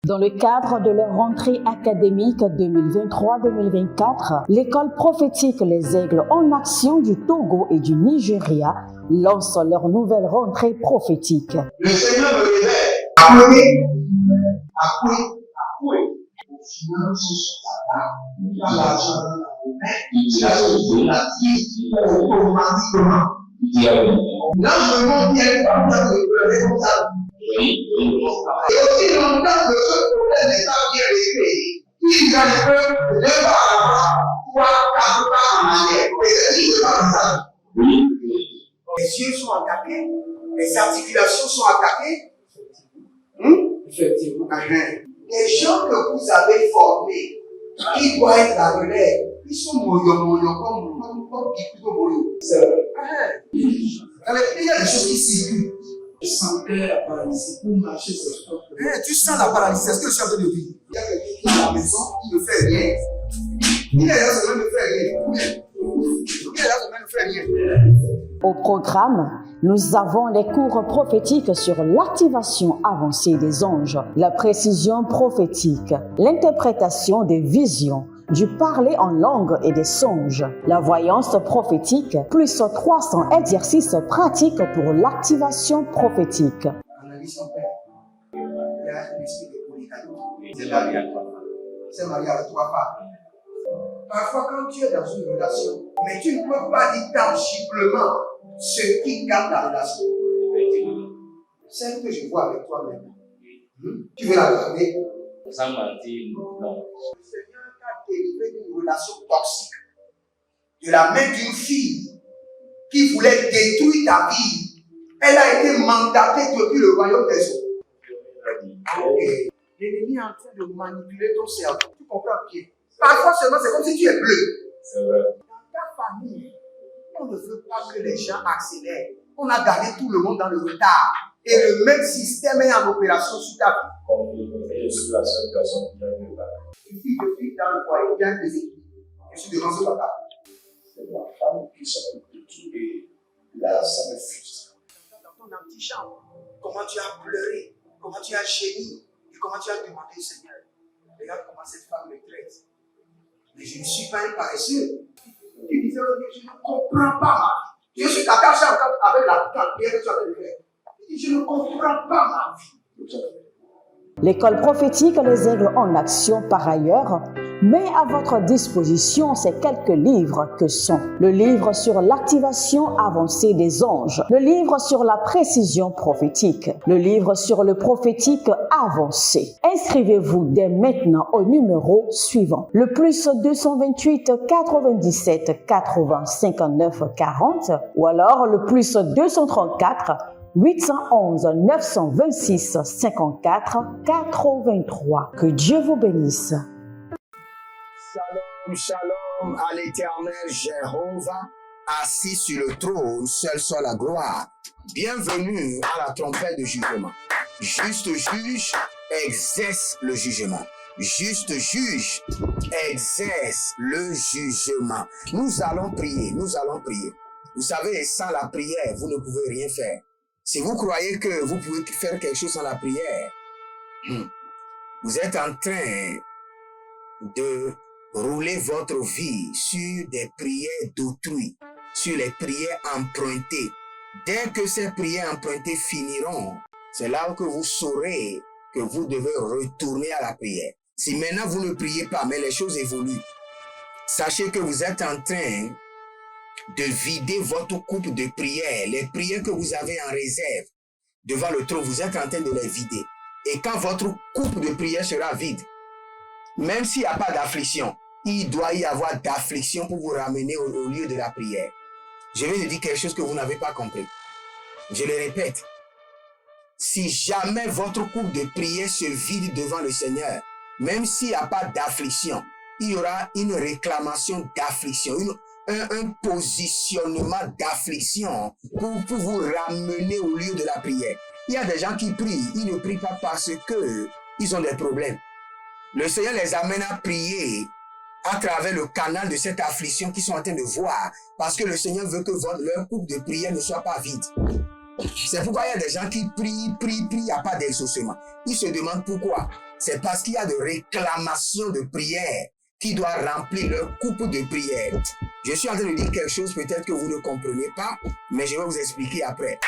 Dans le cadre de leur rentrée académique 2023-2024, l'école prophétique Les Aigles en Action du Togo et du Nigeria lance leur nouvelle rentrée prophétique. Le Seigneur me révèle. Appuyez. Aux finances, dans l'argent, la vie, automatiquement. Là, je me montre bien de comme ça. Et aussi longtemps que ce problème n'est pas bien réglé, il y a un peu de pas à l'avant, trois, quatre pas en arrière. Et c'est ce qui se passe ça. Les yeux sont attaqués, les articulations sont attaquées. Effectivement. Les gens que vous avez formés, qui doivent être la relève, ils sont moyo comme plutôt moyo. C'est vrai. Il y a des choses qui circulent. Je sentais la paralysie pour marcher sur ce corps. Tu sens la paralysie, c'est ce que je suis en train de dire. Il y a quelqu'un qui est à la maison, il ne fait rien. Il est là, il ne fait rien. Il est là, il ne fait rien. Au programme, nous avons les cours prophétiques sur l'activation avancée des anges, la précision prophétique, l'interprétation des visions, du parler en langue et des songes, la voyance prophétique, plus 300 exercices pratiques pour l'activation prophétique. Analyse ton père. Il y a un esprit de polygamie. C'est marié à trois femmes. C'est marié à trois femmes. Parfois, quand tu es dans une relation, mais tu ne peux pas dire tangiblement ce qui garde la relation. Celle que je vois avec toi-même. Tu veux la garder? Sans mentir, non. Le Seigneur t'a délivré d'une relation toxique. De la main d'une fille qui voulait détruire ta vie. Elle a été mandatée depuis le royaume des eaux. Et l'ennemi est en train de manipuler ton cerveau. Tu comprends bien? Parfois seulement, c'est comme si tu es bleu. C'est vrai. Dans ta famille, on ne veut pas que les gens accélèrent. On a gardé tout le monde dans le retard. Et le même système est en opération sur ta vie. Je suis la seule personne qui a eu le bac. Une fille de fille dans le foyer, bien déséquilibrée. Je suis devant ce papa. C'est ma femme qui s'occupe de tout et là, ça me frustre. Dans ton antichambre, comment tu as pleuré, comment tu as gémi et comment tu as demandé au Seigneur. Regarde comment cette femme me traite. Mais je ne suis pas un paresseux. Tu disais, je ne comprends pas ma vie. Je suis attaché avec la prière que tu as fait de faire. Je ne comprends pas ma vie. L'école prophétique Les Aigles en Action, par ailleurs, met à votre disposition ces quelques livres que sont le livre sur l'activation avancée des anges, le livre sur la précision prophétique, le livre sur le prophétique avancé. Inscrivez-vous dès maintenant au numéro suivant, le plus 228 97 80 59 40 ou alors le plus 234 811 926 54 83. Que Dieu vous bénisse. Shalom, shalom à l'éternel Jéhovah, assis sur le trône, seul soit la gloire. Bienvenue à la trompette de jugement. Juste juge exerce le jugement. Juste juge exerce le jugement. Nous allons prier, nous allons prier. Vous savez, sans la prière, vous ne pouvez rien faire. Si vous croyez que vous pouvez faire quelque chose sans la prière, vous êtes en train de rouler votre vie sur des prières d'autrui, sur les prières empruntées. Dès que ces prières empruntées finiront, c'est là que vous saurez que vous devez retourner à la prière. Si maintenant vous ne priez pas, mais les choses évoluent, sachez que vous êtes en train de vider votre coupe de prières, les prières que vous avez en réserve devant le trône, vous êtes en train de les vider. Et quand votre coupe de prière sera vide, même s'il n'y a pas d'affliction, il doit y avoir d'affliction pour vous ramener au lieu de la prière. Je vais vous dire quelque chose que vous n'avez pas compris. Je le répète. Si jamais votre coupe de prière se vide devant le Seigneur, même s'il n'y a pas d'affliction, il y aura une réclamation d'affliction, un positionnement d'affliction pour vous ramener au lieu de la prière. Il y a des gens qui prient, ils ne prient pas parce qu'ils ont des problèmes. Le Seigneur les amène à prier à travers le canal de cette affliction qu'ils sont en train de voir, parce que le Seigneur veut que leur coupe de prière ne soit pas vide. C'est pourquoi il y a des gens qui prient, il n'y a pas d'exaucement. Ils se demandent pourquoi. c'est parce qu'il y a de réclamations de prière qui doivent remplir leur coupe de prière. Je suis en train de dire quelque chose, peut-être que vous ne comprenez pas, mais je vais vous expliquer après.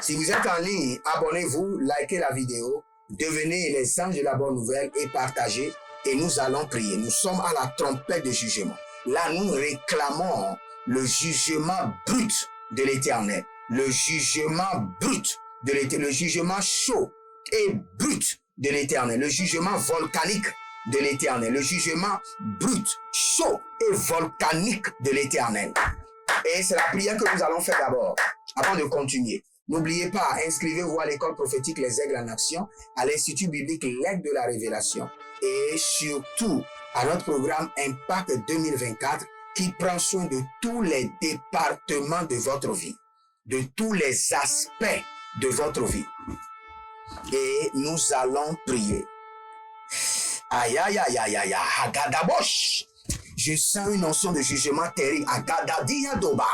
Si vous êtes en ligne, abonnez-vous, likez la vidéo, devenez les anges de la bonne nouvelle et partagez, et nous allons prier. Nous sommes à la trompette de jugement. Là, nous réclamons le jugement brut de l'Éternel, le jugement brut de l'Éternel, le jugement chaud et brut de l'Éternel, le jugement volcanique de l'Éternel, le jugement brut, chaud et volcanique de l'Éternel. Et c'est la prière que nous allons faire d'abord, avant de continuer. N'oubliez pas, inscrivez-vous à l'école prophétique Les Aigles en Action, à l'Institut biblique L'Aigle de la Révélation et surtout à notre programme Impact 2024 qui prend soin de tous les départements de votre vie, de tous les aspects de votre vie. Et nous allons prier. Aïe, aïe, aïe, aïe, aïe, Agadabosh. Je sens une notion de jugement terrible. Agadadia doba.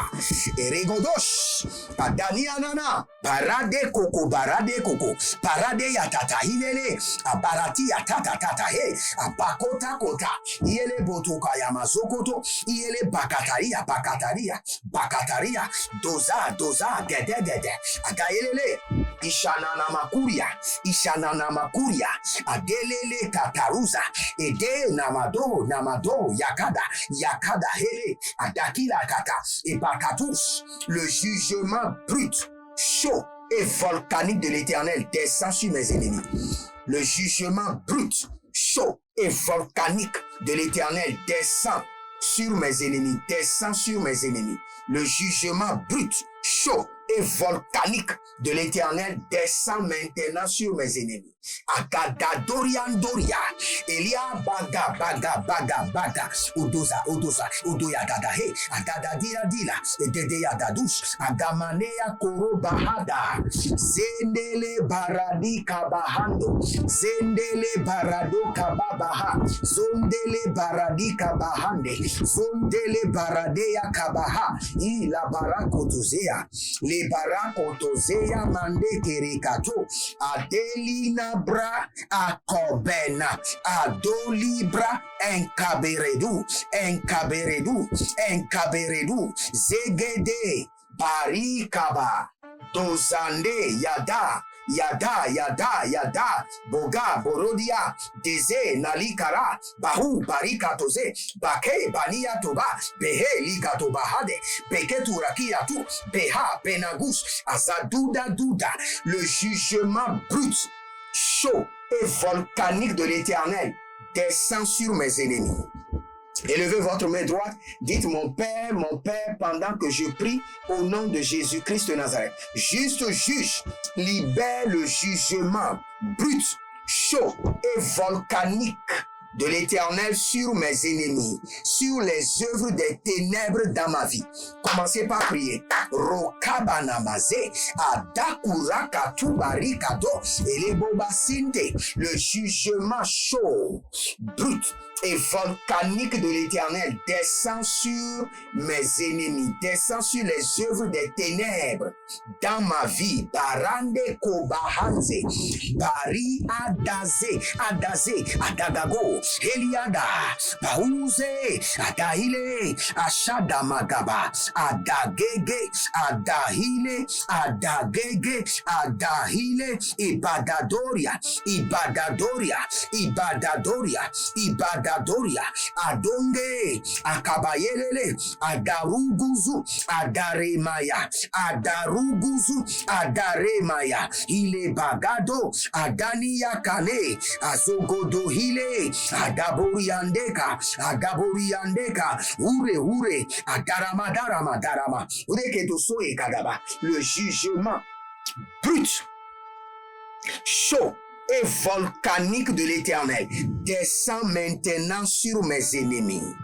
Eregodosh. Padania nana. Barade koko, barade koko. Parade yatata. Ilele. Abarati yatata tata. He. Abakota kota. Iele botoka yamazokoto. Iele bakataria, bakataria. Bakataria. Doza, doza. Gede, gede. Agaelele. Ishanana makuria. Ishanana makuria. Adelele tataruza. Ede namado, namado. Yakada. Yakada hele, adakila kata, et bakatus, le jugement brut, chaud et volcanique de l'Éternel descend sur mes ennemis. Le jugement brut, chaud et volcanique de l'Éternel descend sur mes ennemis, descend sur mes ennemis. Le jugement brut, chaud et volcanique de l'Éternel descend maintenant sur mes ennemis. Akadadoriandoria, Elia baga baga baga baga, Odoza odoza odoya dadahe, Adadadira dila, Ededeya dadush, Agamanea koro bahada, Zendele baradi kabahando, Zendele barado kababaha, Zondele baradi kabahande, Zondele baradeya kabaha, Ila barakotozea, Le barakotozea mande kerekato, Adelina bra akobena adolibra enkaberedu enkaberedu enkaberedu zegede barikaba dozande yada yada yada yada boga borodia deze nalikara bahu barikatoze bake bania toba behe ligato bahade beketu rakiatu beha benagus azaduda duda. Le jugement brut, chaud et volcanique de l'Éternel descend sur mes ennemis. Élevez votre main droite, dites mon Père, pendant que je prie au nom de Jésus-Christ de Nazareth. Juste juge, libère le jugement brut, chaud et volcanique de l'Éternel sur mes ennemis, sur les œuvres des ténèbres dans ma vie. Commencez par prier. Rokabanamaze, Adakura Katubari Kado, Elebobasinte, le jugement chaud, brut et volcanique de l'Éternel descend sur mes ennemis, descend sur les œuvres des ténèbres dans ma vie. Barande Kobahanze, Bari Adaze, Adaze, Adagago, Eliada, Pauze, Adahile, Ashadamagaba, Adagege, Adahile, Adagege, Adahile, Ibadadoria, Ibadadoria, Ibadadoria, Ibadadoria, Adonge, Akabayelele, Adaruguzu, Adaremaya, Adaruguzu, Adaremaya, Ile Bagado, Adania Kane, Azogodohile, Adaboriandeka, Adaboriandeka, Ure, Adarama, Ureketoso et Kadaba. Le jugement brut, chaud et volcanique de l'Éternel descend maintenant sur mes ennemis,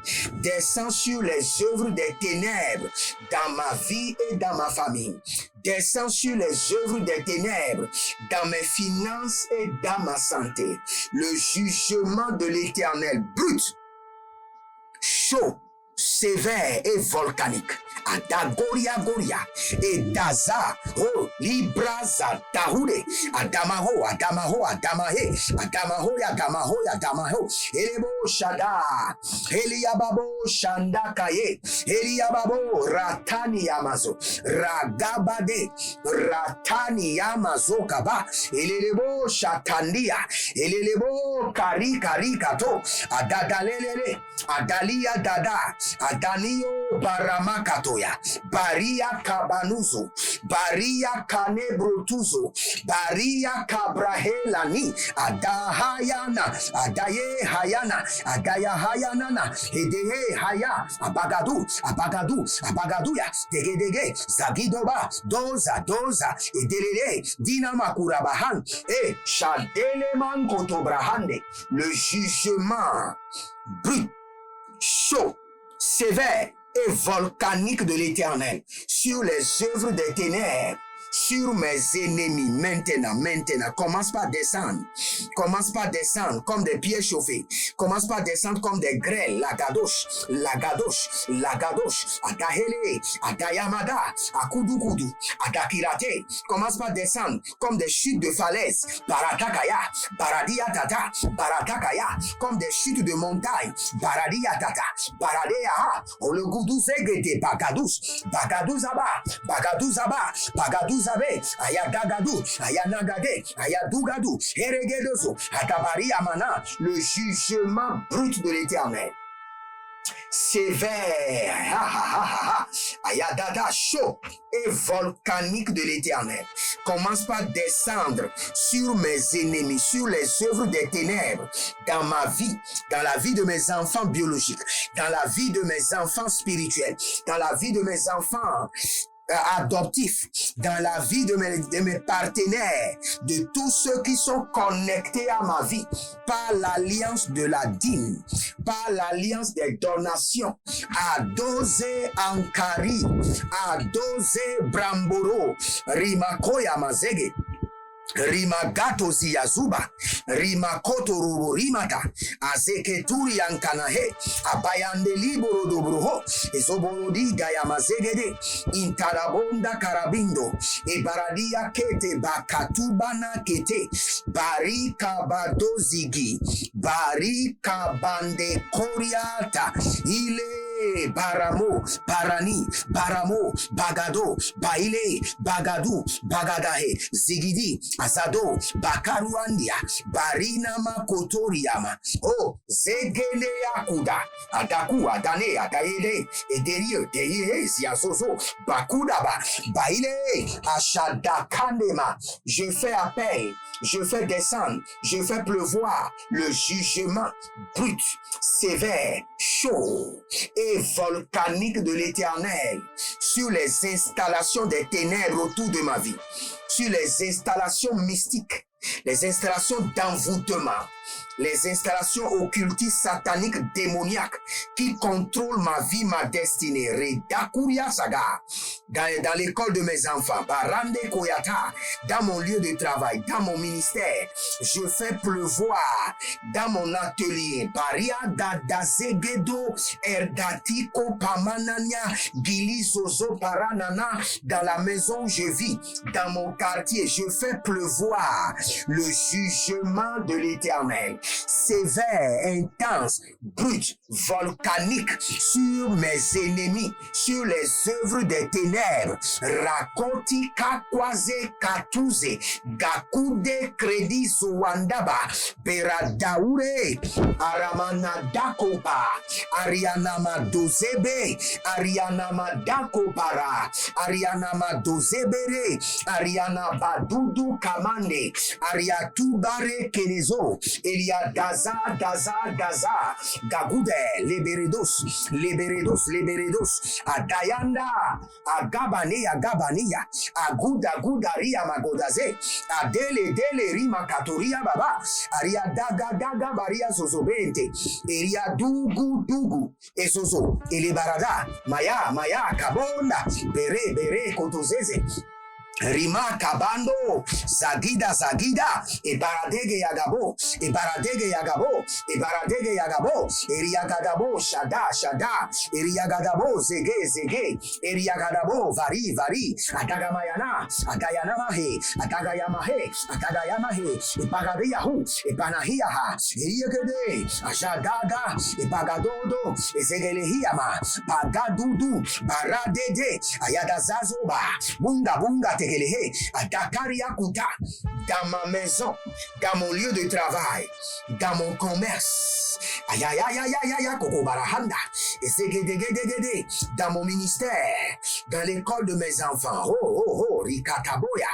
descend sur les œuvres des ténèbres dans ma vie et dans ma famille, descend sur les œuvres des ténèbres dans mes finances et dans ma santé. Le jugement de l'Éternel brut, chaud, sévère et volcanique. adagoria goria, et daza, oh, libraza, dahude, adamaho, adamaho, adamahe, adamaho, adamaho, adamaho, elebo shada, eliababo shandakaye, eliababo ratani amazo, ragabade, ratani amazo kaba, elebo shatandia, elebo kari kari kato, adadalele, adalia dada, adanio baramakatoya, baria kabanuzo, baria kanebrotuzo, baria kabrahelani, adahayana, adaye hayana, adaya hayanana, edeye haya, abagadu, abagadu, abagaduya, dege, zagidoba, doza, edelele, dinamakurabahane, et shadeleman kotobrahande, le jugement brut, chaud, sévère et volcanique de l'Éternel sur les œuvres des ténèbres, sur mes ennemis. Maintenant, commence par descendre comme des pieds chauffés, commence par descendre comme des grêles, la gadoche, adahele, adayamada, akudukudu, adakirate, commence par descendre comme des chutes de falaise, baratakaya, baradia tata, baratakaya, comme des chutes de montagne, baradia tata, baradea, olegudu zegete, bagaduzaba, Zabe, ayadagadu, ayanagade, ayadugadu, eregedoso, atabari amana, le jugement brut de l'Éternel. Sévère, ayadada chaud et volcanique de l'Éternel commence par descendre sur mes ennemis, sur les œuvres des ténèbres, dans ma vie, dans la vie de mes enfants biologiques, dans la vie de mes enfants spirituels, dans la vie de mes enfants adoptifs, dans la vie de mes partenaires, de tous ceux qui sont connectés à ma vie par l'alliance de la dîme, par l'alliance des donations, à dosé Ankari, à dosé Bramboro, Rimakoya Mazege, Rimagato ziyazuba, rimakoto rurimata, azeketuri yankanahe, abayande liboro dobroho, ezoborodi gayamazegede, intarabonda karabindo, ebaradia kete bakatubana kete, barika badozigi, barika bande koriata, ile baramo, barani, baramo, bagado, baile, bagadu, bagadahe, zigidi, azado, bakaruandia, barina makotoriama, oh, zegele akuda, adaku, adane, adaele, ederie, deye, ziazozo, bakudaba, baile, ashadakandema, je fais appel, je fais descendre, je fais pleuvoir le jugement brut, sévère, chaud et volcanique de l'Éternel sur les installations des ténèbres autour de ma vie, sur les installations mystiques, les installations d'envoûtement, les installations occultistes sataniques démoniaques qui contrôlent ma vie, ma destinée. Redakuria Saga, dans l'école de mes enfants, Barande Koyata, dans mon lieu de travail, dans mon ministère, je fais pleuvoir dans mon atelier. Baria Dadazegedo Erdatiko Pamanania Gili Zozo Paranana, dans la maison où je vis, dans mon quartier, je fais pleuvoir le jugement de l'Éternel. Sévère, intense, brut, volcanique sur mes ennemis, sur les œuvres des ténèbres. Rakoti kakwaze katuze, gakude kredi zuwandaba, beradaure, aramana dakoba, arianama dozebe, arianama dakobara, arianama dozebere, ariana badudu kamande, ariatubare kenezo, Elia daza, gagude, leberedos, adayanda, agabania, agudaria magodaze, adele, rima katoria baba, aria daga, baria zozobente, eria dugu, ezozo, elebarada, maya, kabonda, bere, kotozeze, Rima kabando, zagida zagida, e baradege yagabo, e baradege yagabo, e baradege yagabo, eriagadabo, shada shada, eriagadabo, zege zege, eriagadabo, vari vari, adagamayana, adayamahe, adagayamahe, adagayamahe, e bagadiyahu, e banahiyaha, eriagade, ajadaga, e bagadodo, e zegelehiyama, bagadudu, baradede, ayadazazoba, bunga bunga tegelehe, adakaria kuta, dans ma maison, dans mon lieu de travail, dans mon commerce, aïe aïe aïe aïe aïe aïe, koko barahanda, et segedegedegede, dans mon ministère, dans l'école de mes enfants, oh oh oh, rikataboya,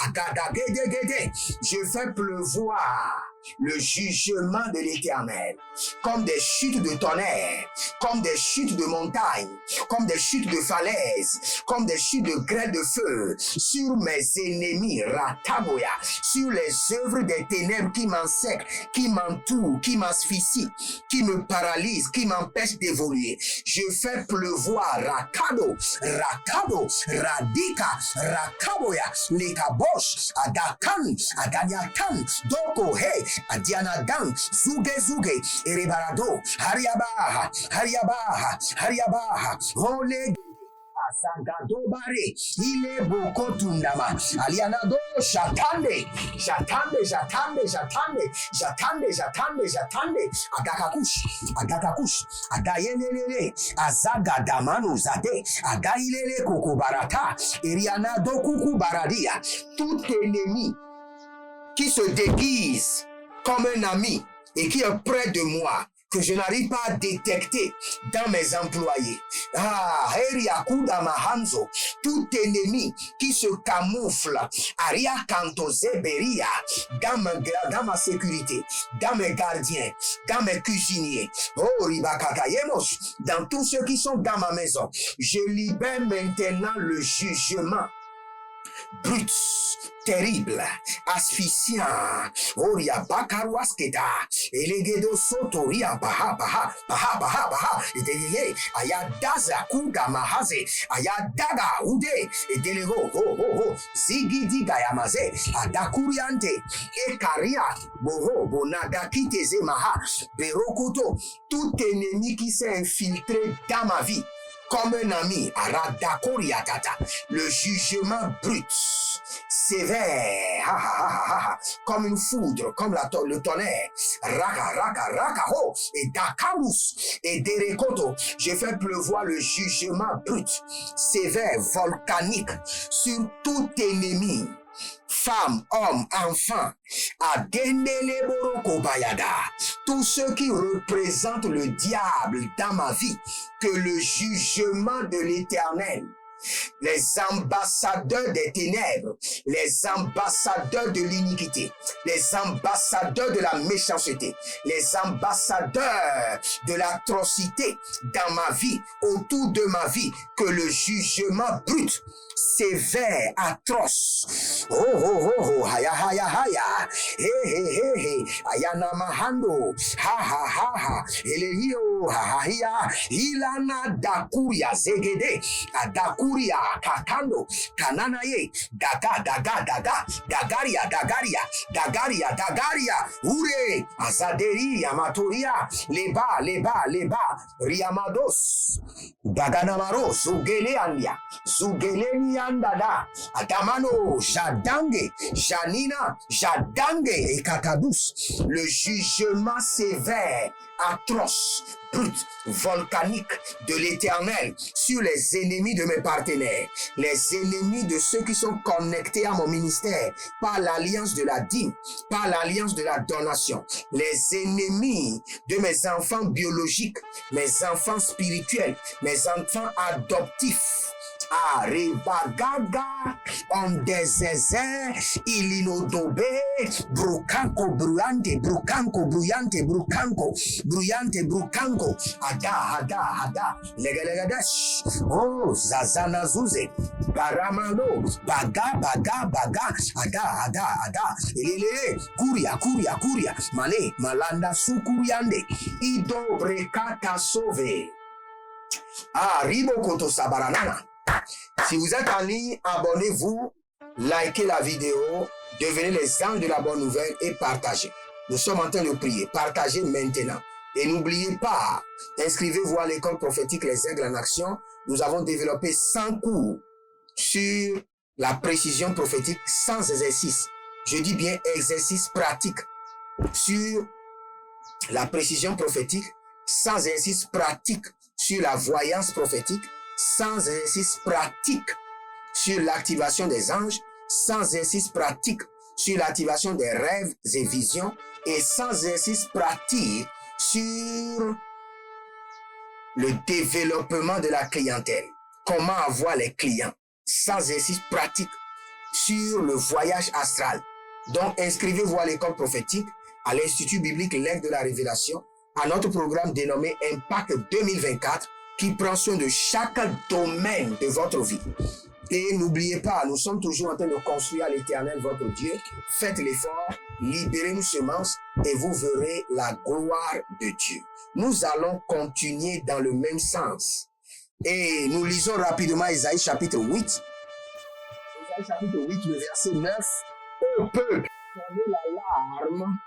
agadagedegede, je fais pleuvoir le jugement de l'Éternel, comme des chutes de tonnerre, comme des chutes de montagnes, comme des chutes de falaises, comme des chutes de grêle de feu, sur mes ennemis, rataboya, sur les œuvres des ténèbres qui m'ensectent, qui m'entourent, qui m'asphyxient, qui me paralysent, qui m'empêchent d'évoluer. Je fais pleuvoir, rakado, rakado, radika, rakaboya, lekabosh, adakan, adanyakan, doko, hey, Adianadan, Zuge Zuge, Erebarado, Hariabaha, Hariabaha, Hariabaha, Ole Asagadobare, Ile Bokotundama, Alianado, Jatande, Jatande, Jatande, Jatande, Jatande, Jatande, Jatande, Agakakush, Agakakush, Agayenele, Azagadamanu Zade, Agailele Kokobarata, Erianado Kuku Baradia, tout ennemi qui se déguise comme un ami et qui est près de moi, que je n'arrive pas à détecter dans mes employés. Ah, Heriakuda Mahanzo, tout ennemi qui se camoufle, Aria Kantoze Beria, dans ma sécurité, dans mes gardiens, dans mes cuisiniers, oh Ribakatayemos, dans tous ceux qui sont dans ma maison, je libère maintenant le jugement brut, terrible, asphyxiant, Oria Bakaruaskeda, Elegedo Sotoria Baha Baha Baha Baha Baha, et Ayadaza Kuga Mahaze, Ayadaga Ude, et Delego, ho ho ho, Zigidi Gayamaze, Adakuriante, Ekaria, Boho, Bonagakite Zemaha, Berokoto, tout ennemi qui s'est infiltré dans ma vie, comme un ami, Aradakoriatata, le jugement brut, sévère, ha, ha, ha, ha, comme une foudre, comme le tonnerre, raka, raka, raka, ho, et dakarus, et derekoto, je fais pleuvoir le jugement brut, sévère, volcanique, sur tout ennemi, femmes, hommes, enfants, Adenele Boroko Bayada, tous ceux qui représentent le diable dans ma vie, que le jugement de l'Éternel, les ambassadeurs des ténèbres, les ambassadeurs de l'iniquité, les ambassadeurs de la méchanceté, les ambassadeurs de l'atrocité dans ma vie, autour de ma vie, que le jugement brut, sévère, atroce, oh oh oh oh, haya haya haya, he he he he, ayana mahando, ha ha ha ha, elehio, ha ha ya, ilana dakuria zegede, adakuria kakando, kananaye, daga daga daga, dagaria dagaria, dagaria dagaria, ure, azaderi, amatoria, leba leba leba, riamados, daganamaro, zugeleandia, zugeleniandada, adamano, jadange, janina, jadange et katabus, le jugement sévère, atroce, brut, volcanique de l'Éternel sur les ennemis de mes partenaires, les ennemis de ceux qui sont connectés à mon ministère par l'alliance de la dîme, par l'alliance de la donation, les ennemis de mes enfants biologiques, mes enfants spirituels, mes enfants adoptifs. Aribagaga, ondezeze, ilinodobe, brukanko bruyante, brukanko bruyante, brukanko, bruyante, brukanko, ada, legalegadash, oh, zazana zuze, baramano, baga, ada, elele, kuria, male, malanda sukuriande, ido brekata sove, ribo koto sabaranana. Si vous êtes en ligne, abonnez-vous likez la vidéo, devenez les anges de la bonne nouvelle et partagez. Nous sommes en train de prier. Partagez maintenant. Et n'oubliez pas, inscrivez-vous à l'école prophétique Les Aigles en Action. Nous avons développé 100 cours sur la précision prophétique sans exercice. Je dis bien exercice pratique sur la précision prophétique, sans exercice pratique sur la voyance prophétique, sans exercice pratique sur l'activation des anges, sans exercice pratique sur l'activation des rêves et visions, et sans exercice pratique sur le développement de la clientèle. Comment avoir les clients, sans exercice pratique sur le voyage astral. Donc, inscrivez-vous à l'école prophétique, à l'Institut biblique L'Aigle de la Révélation, à notre programme dénommé Impact 2024, qui prend soin de chaque domaine de votre vie. Et n'oubliez pas, nous sommes toujours en train de construire à l'Éternel votre Dieu. Faites l'effort, libérez nos semences et vous verrez la gloire de Dieu. Nous allons continuer dans le même sens. Et nous lisons rapidement Isaïe chapitre 8. Isaïe chapitre 8, le verset 9. Ô peuple, sonnez l'alarme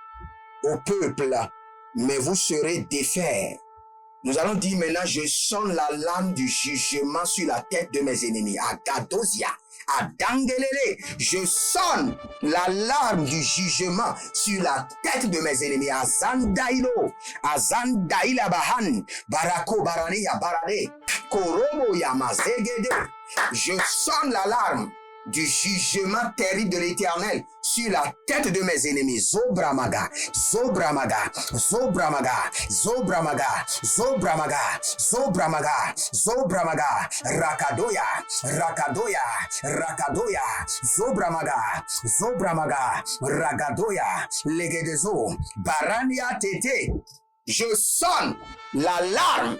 au peuple, mais vous serez défaits. Nous allons dire maintenant, je sonne l'alarme du jugement sur la tête de mes ennemis. À Gadosia, à Dangelele, je sonne l'alarme du jugement sur la tête de mes ennemis. À Zandailo, à Zandaila Bahan, Barako Barane ya Barane, Korobo Yamazegede. Je sonne l'alarme du jugement terrible de l'Éternel sur la tête de mes ennemis. Zobramaga, Zobramaga, Zobramaga, Zobramaga, Zobramaga, Zobramaga, Zobramaga, Rakadoya, Rakadoya, Rakadoya, Zobramaga, Zobramaga, Ragadoya, Legedezo, Barania Tete. Je sonne l'alarme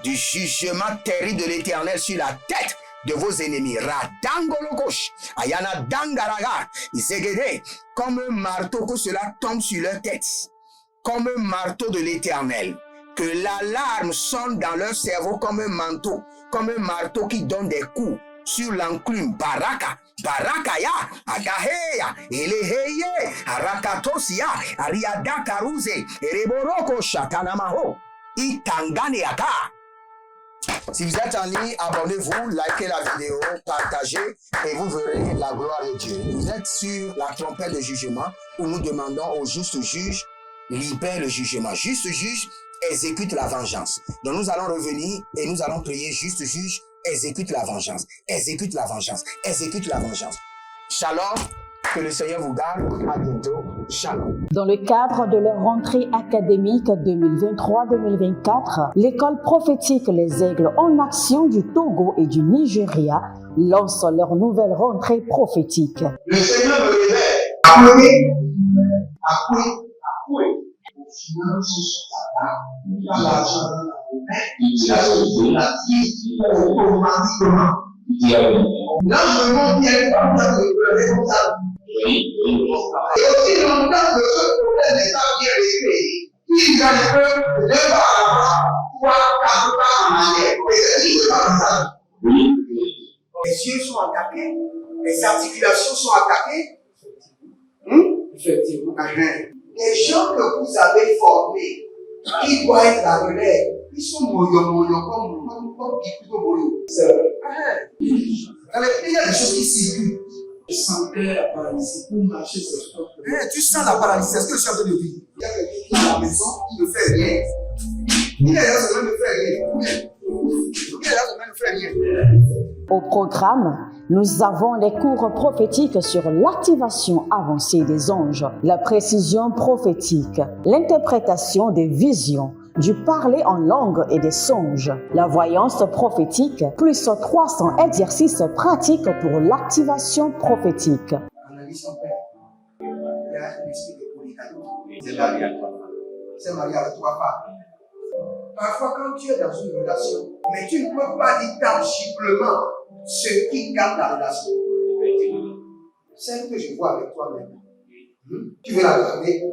du jugement terrible de l'Éternel sur la tête de vos ennemis. Radangolokosh, Ayana Dangaraga, Zegede, comme un marteau que cela tombe sur leur tête, comme un marteau de l'Éternel, que l'alarme sonne dans leur cerveau comme un manteau, comme un marteau qui donne des coups sur l'enclume. Baraka, Barakaya, Agaheya, Eleheye, Arakatosia, Ariada Karuze, Ereboroko Shatanamaho, Itanganeaka. Si vous êtes en ligne, abonnez-vous, likez la vidéo, partagez et vous verrez la gloire de Dieu. Vous êtes sur la trompette de jugement où nous demandons au juste juge, libère le jugement. Juste juge, exécute la vengeance. Donc nous allons revenir et nous allons prier, juste juge, exécute la vengeance. Exécute la vengeance. Exécute la vengeance. Shalom. Que le Seigneur vous garde. À bientôt. Shalom. Dans le cadre de leur rentrée académique 2023-2024, l'école prophétique Les Aigles en Action du Togo et du Nigeria lance leur nouvelle rentrée prophétique. Le Seigneur me révèle. Appuyez. Au final, ce soir-là, il y a l'argent dans la main. Automatiquement. Là, je me montre bien comme ça, comme ça. Et aussi longtemps que ce problème n'est pas bien réglé, il y a un peu de pas à l'avant, 3, 4 pas en arrière. Et c'est dit, c'est pas comme ça. Les yeux sont attaqués, les articulations sont attaquées. Effectivement. Les gens que vous avez formés, qui doivent être la relève, ils sont moyo comme plutôt moyo. C'est vrai. Dans les pays, il y a des choses qui circulent. Je sentais la paralysie pour marcher sur ce corps. Tu sens la paralysie, c'est ce que je suis en train de dire. Il y a quelqu'un qui est à la maison, qui ne fait rien. Il est là, ça ne fait rien. Il est là, ça ne fait rien. Au programme, nous avons les cours prophétiques sur l'activation avancée des anges, la précision prophétique, l'interprétation des visions, du parler en langue et des songes, la voyance prophétique, plus 300 exercices pratiques pour l'activation prophétique. Analyse son père. Il y a un esprit de polygamie. C'est marié à 3 femmes. C'est marié à 3 femmes. Parfois, quand tu es dans une relation, mais tu ne peux pas dire tangiblement ce qui garde la relation. Celle que je vois avec toi maintenant. Tu veux la garder?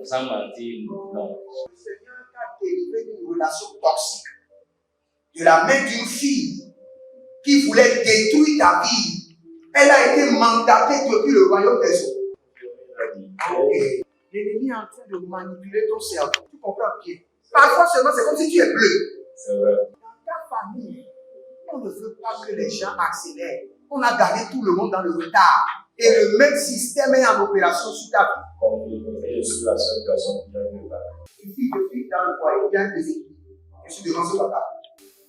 Sans mentir, non. Le Seigneur t'a délivré d'une relation toxique, de la main d'une fille qui voulait détruire ta vie, Elle a été mandatée depuis le royaume des eaux. Ok. L'ennemi est en train de manipuler ton cerveau. Tu comprends bien? Parfois seulement, c'est comme si tu es bleu. C'est vrai. Dans ta famille, on ne veut pas que les gens accélèrent. On a gardé tout le monde dans le retard. Et le même système est en opération sur ta vie. Comme je suis la seule personne qui a vu là. Une fille de fille dans le foyer, il y a des équipes. Je suis devant ce papa.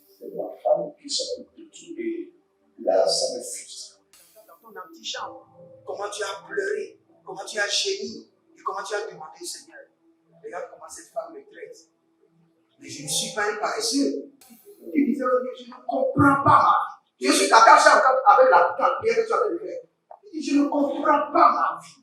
C'est ma femme qui s'occupe de tout et là, ça me frustre. Dans ton antichambre, comment tu as pleuré, comment tu as gémi, et comment tu as demandé au Seigneur. Regarde comment cette femme me traite. Mais je ne suis pas un paresseux. Tu disais, je ne comprends pas ma vie. Je suis attaché encore avec la prière que tu as fait. Je ne comprends pas ma vie.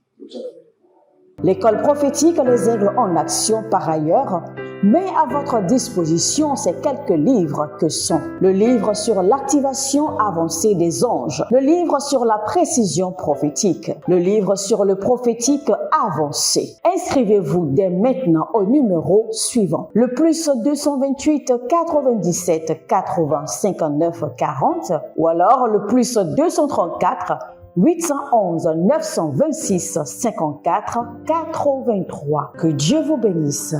L'école prophétique Les Aigles en Action, par ailleurs, met à votre disposition ces quelques livres que sont le livre sur l'activation avancée des anges, le livre sur la précision prophétique, le livre sur le prophétique avancé. Inscrivez-vous dès maintenant au numéro suivant, le plus 228 97 80 59 40 ou alors le plus 234 811 926 54 83. Que Dieu vous bénisse.